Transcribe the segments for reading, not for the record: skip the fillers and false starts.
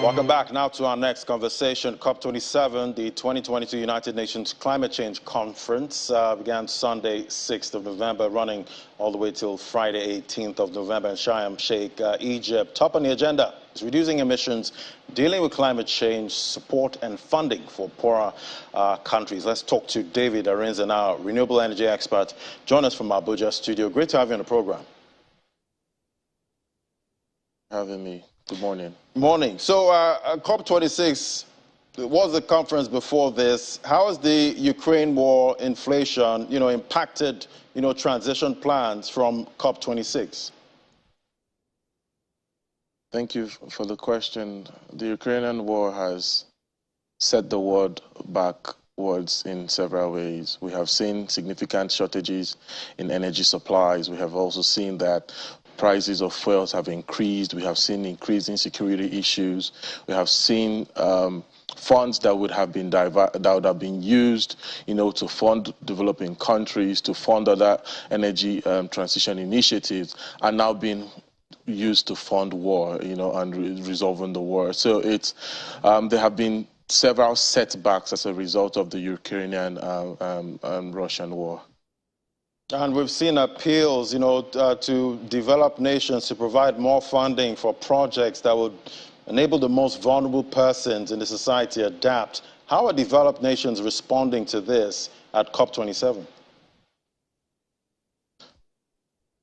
Welcome back now to our next conversation. COP27, the 2022 United Nations Climate Change Conference, began Sunday, 6th of November, running all the way till Friday, 18th of November in Sharm El Shiekh, Egypt. Top on the agenda is reducing emissions, dealing with climate change, support and funding for poorer countries. Let's talk to David Arinze now, renewable energy expert. Join us from Abuja studio. Great to have you on the program. Having me. Good morning. Morning. So COP26 was the conference before this. How has the Ukraine war, inflation, impacted, transition plans from COP26? Thank you for the question. The Ukrainian war has set the world backwards in several ways. We have seen significant shortages in energy supplies. We have also seen that prices of fuels have increased. We have seen increasing security issues. We have seen funds that would have been used, to fund developing countries, to fund other energy transition initiatives, are now being used to fund war, and resolving the war. So it's there have been several setbacks as a result of the Ukrainian Russian war. And we've seen appeals, to developed nations to provide more funding for projects that would enable the most vulnerable persons in the society adapt. How are developed nations responding to this at COP27?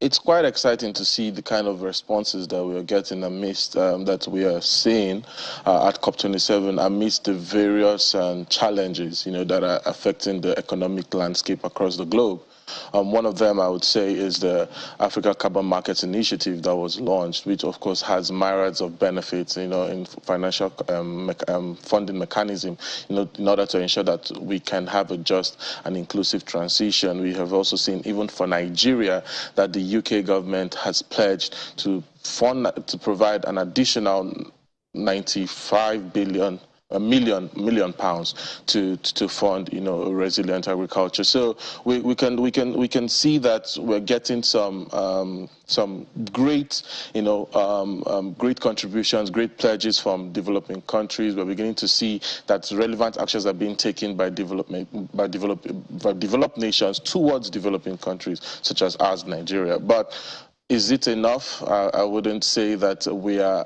It's quite exciting to see the kind of responses that we are getting amidst that we are seeing at COP27 amidst the various challenges, that are affecting the economic landscape across the globe. One of them, I would say, is the Africa Carbon Markets Initiative that was launched, which, of course, has myriads of benefits, in financial funding mechanism, in order to ensure that we can have a just and inclusive transition. We have also seen, even for Nigeria, that the UK government has pledged to provide an additional 95 million pounds to fund resilient agriculture. So we can see that we're getting some great great contributions, great pledges from developing countries. We're beginning to see that relevant actions are being taken by developed nations towards developing countries such as ours, Nigeria. But is it enough? I wouldn't say that we are.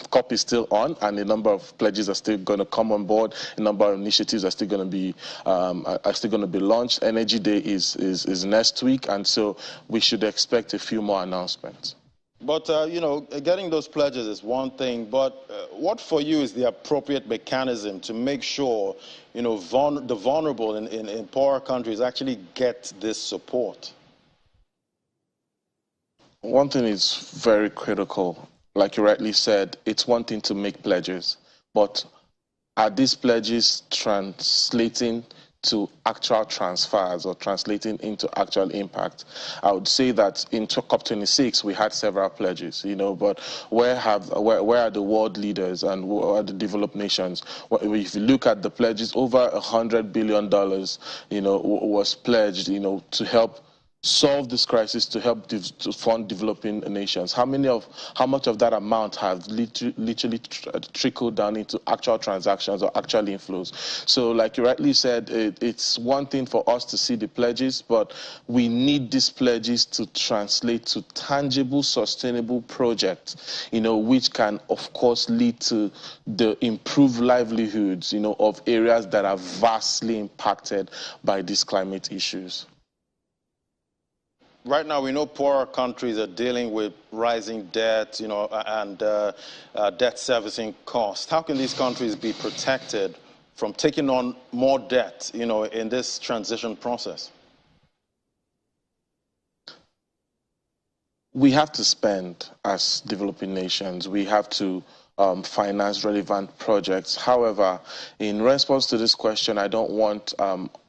COP is still on, and a number of pledges are still going to come on board. A number of initiatives are still going to be launched. Energy Day is next week, and so we should expect a few more announcements. But getting those pledges is one thing. But what for you is the appropriate mechanism to make sure the vulnerable in poorer countries actually get this support? One thing is very critical. Like you rightly said, it's one thing to make pledges, but are these pledges translating to actual transfers or translating into actual impact? I would say that in COP26 we had several pledges, but where are the world leaders and where are the developed nations? If you look at the pledges, over $100 billion, was pledged, to help solve this crisis, to help to fund developing nations. How much of that amount have literally trickled down into actual transactions or actual inflows? So, like you rightly said, it's one thing for us to see the pledges, but we need these pledges to translate to tangible, sustainable projects, which can, of course, lead to the improved livelihoods, of areas that are vastly impacted by these climate issues. Right now, we know poorer countries are dealing with rising debt, and debt servicing costs. How can these countries be protected from taking on more debt, in this transition process? We have to spend as developing nations. We have to finance relevant projects. However, in response to this question, I don't want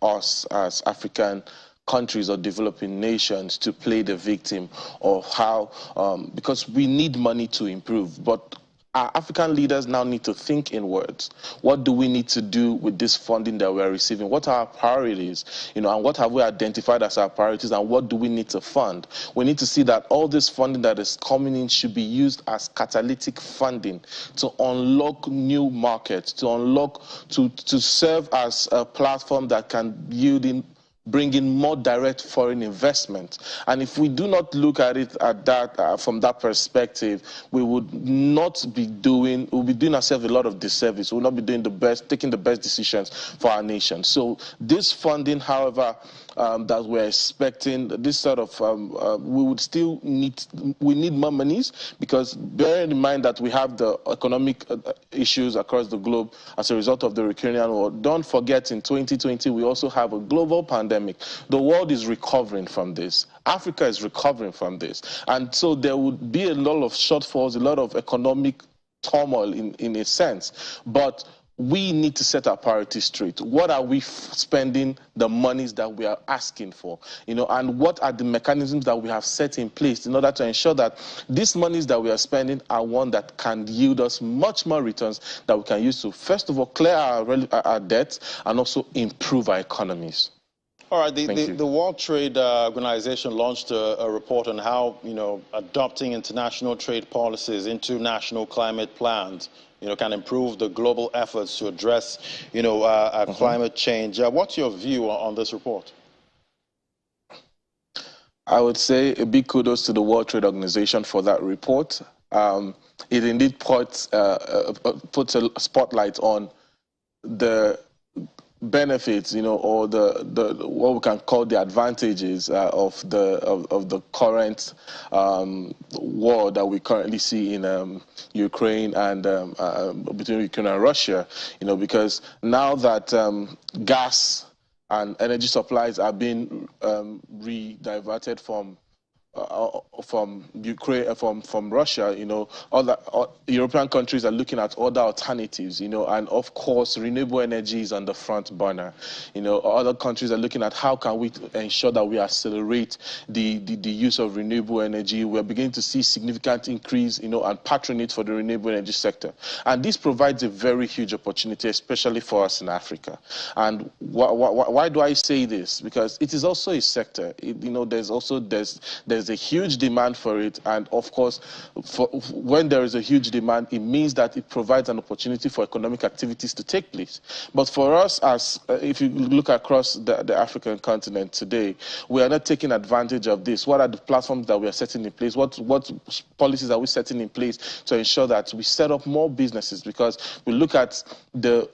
us as African countries or developing nations to play the victim of how, because we need money to improve, but our African leaders now need to think inwards. What do we need to do with this funding that we're receiving? What are our priorities? And what have we identified as our priorities, and what do we need to fund? We need to see that all this funding that is coming in should be used as catalytic funding to unlock new markets, to unlock, to serve as a platform that can yield in bring in more direct foreign investment. And if we do not look at it at that from that perspective, we'll be doing ourselves a lot of disservice. We'll not be taking the best decisions for our nation. So this funding, however, that we're expecting, this sort of, we need more monies, because bearing in mind that we have the economic issues across the globe as a result of the Ukrainian war. Don't forget, in 2020, we also have a global pandemic. The world is recovering from this. Africa is recovering from this. And so there would be a lot of shortfalls, a lot of economic turmoil in a sense. But we need to set our priorities straight. What are we spending the monies that we are asking for? And what are the mechanisms that we have set in place in order to ensure that these monies that we are spending are one that can yield us much more returns that we can use to, first of all, clear our debts and also improve our economies. All right, the World Trade Organization launched a report on how, adopting international trade policies into national climate plans, can improve the global efforts to address, climate change. What's your view on this report? I would say a big kudos to the World Trade Organization for that report. It indeed puts a spotlight on the benefits, or the what we can call the advantages of the current war that we currently see in Ukraine and between Ukraine and Russia. Because now that gas and energy supplies are being rediverted from Ukraine, from Russia, all European countries are looking at other alternatives, and of course renewable energy is on the front burner. Other countries are looking at how can we ensure that we accelerate the use of renewable energy. We're beginning to see significant increase, and patronage for the renewable energy sector, and this provides a very huge opportunity, especially for us in Africa. And why do I say this? Because it is also a sector. There's a huge demand for it, and of course, when there is a huge demand, it means that it provides an opportunity for economic activities to take place. But for us, if you look across the African continent today, we are not taking advantage of this. What are the platforms that we are setting in place? What policies are we setting in place to ensure that we set up more businesses? Because we look at the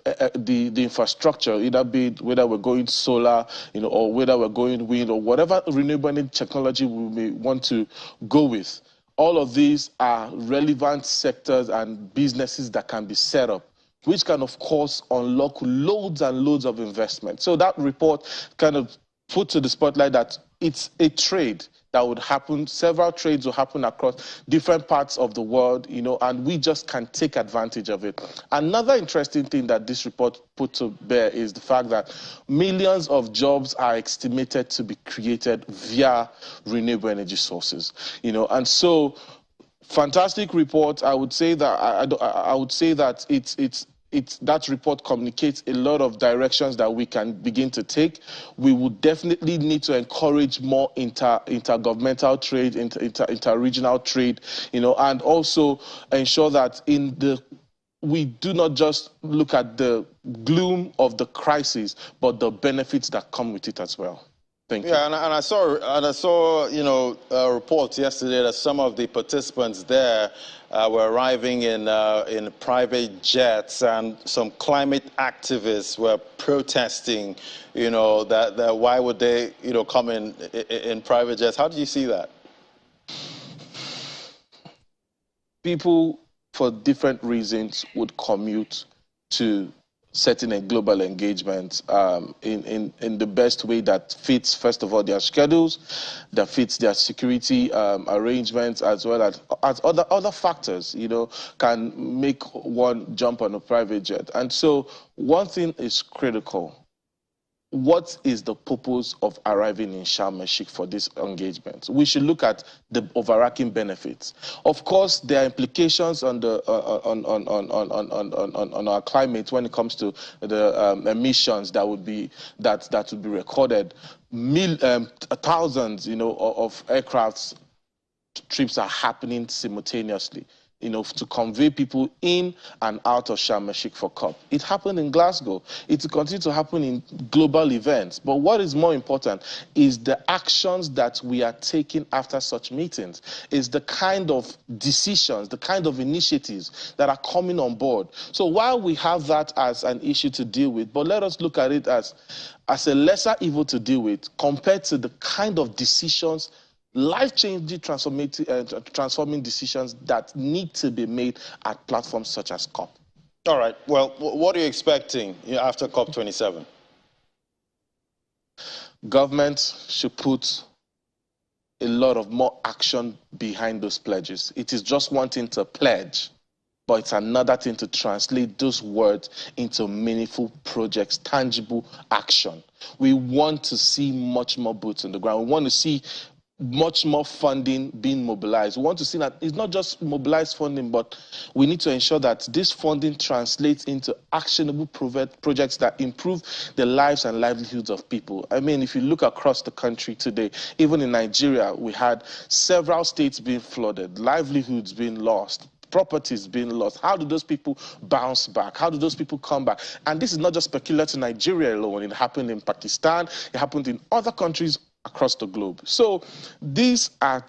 infrastructure, whether we're going solar, or whether we're going wind, or whatever renewable energy technology we may want to go with. All of these are relevant sectors and businesses that can be set up, which can, of course, unlock loads and loads of investment. So that report kind of put to the spotlight that it's a trade that would happen. Several trades will happen across different parts of the world, and we just can take advantage of it. Another interesting thing that this report put to bear is the fact that millions of jobs are estimated to be created via renewable energy sources, and so fantastic report. I would say that that report communicates a lot of directions that we can begin to take. We would definitely need to encourage more intergovernmental trade, inter-regional trade, and also ensure that we do not just look at the gloom of the crisis, but the benefits that come with it as well. Thank you. Yeah, and I saw a report yesterday that some of the participants there were arriving in private jets, and some climate activists were protesting, that why would they, come in private jets? How do you see that? People, for different reasons, would commute to setting a global engagement in the best way that fits, first of all, their schedules, that fits their security arrangements, as well as other factors, can make one jump on a private jet. And so one thing is critical. what is the purpose of arriving in Sharm El Shiekh for this engagement? We should look at the overarching benefits. Of course, there are implications on the on our climate when it comes to the emissions that would be recorded. Thousands, of aircrafts trips are happening simultaneously, to convey people in and out of Sharm El Sheikh for COP. It happened in Glasgow. It will continue to happen in global events. But what is more important is the actions that we are taking after such meetings, is the kind of decisions, the kind of initiatives that are coming on board. So while we have that as an issue to deal with, but let us look at it as a lesser evil to deal with compared to the kind of decisions, life-changing, transforming decisions that need to be made at platforms such as COP. All right. Well, what are you expecting after COP27? Government should put a lot of more action behind those pledges. It is just one thing to pledge, but it's another thing to translate those words into meaningful projects, tangible action. We want to see much more boots on the ground. We want to see much more funding being mobilized. We want to see that it's not just mobilized funding, but we need to ensure that this funding translates into actionable projects that improve the lives and livelihoods of people. I mean, if you look across the country today, even in Nigeria, we had several states being flooded, livelihoods being lost, properties being lost. How do those people bounce back? How do those people come back? And this is not just peculiar to Nigeria alone. It happened in Pakistan. It happened in other countries across the globe. So these are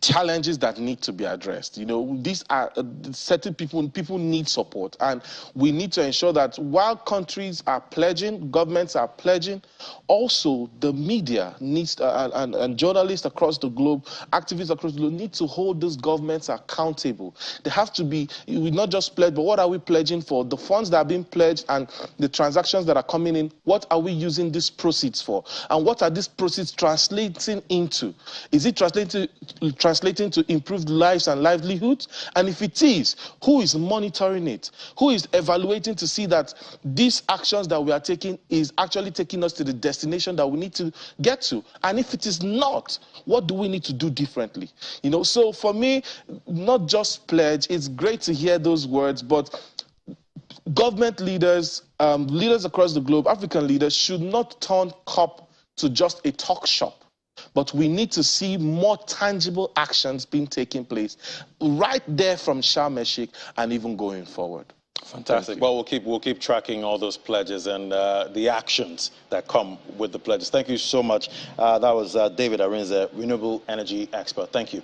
challenges that need to be addressed. These are certain people need support, and we need to ensure that while countries are pledging, governments are pledging, also the media needs and journalists across the globe, activists across the globe need to hold those governments accountable. They have to be, we not just pledge, but what are we pledging for? The funds that are being pledged and the transactions that are coming in, what are we using these proceeds for? And what are these proceeds translating into? Is it translating to improved lives and livelihoods? And if it is, who is monitoring it? Who is evaluating to see that these actions that we are taking is actually taking us to the destination that we need to get to? And if it is not, what do we need to do differently? So for me, not just pledge, it's great to hear those words, but government leaders, leaders across the globe, African leaders, should not turn COP to just a talk shop. But we need to see more tangible actions being taken place right there from Sharm El Sheikh and even going forward. Fantastic. Well, we'll keep tracking all those pledges and the actions that come with the pledges. Thank you so much. That was David Arinze, renewable energy expert. Thank you.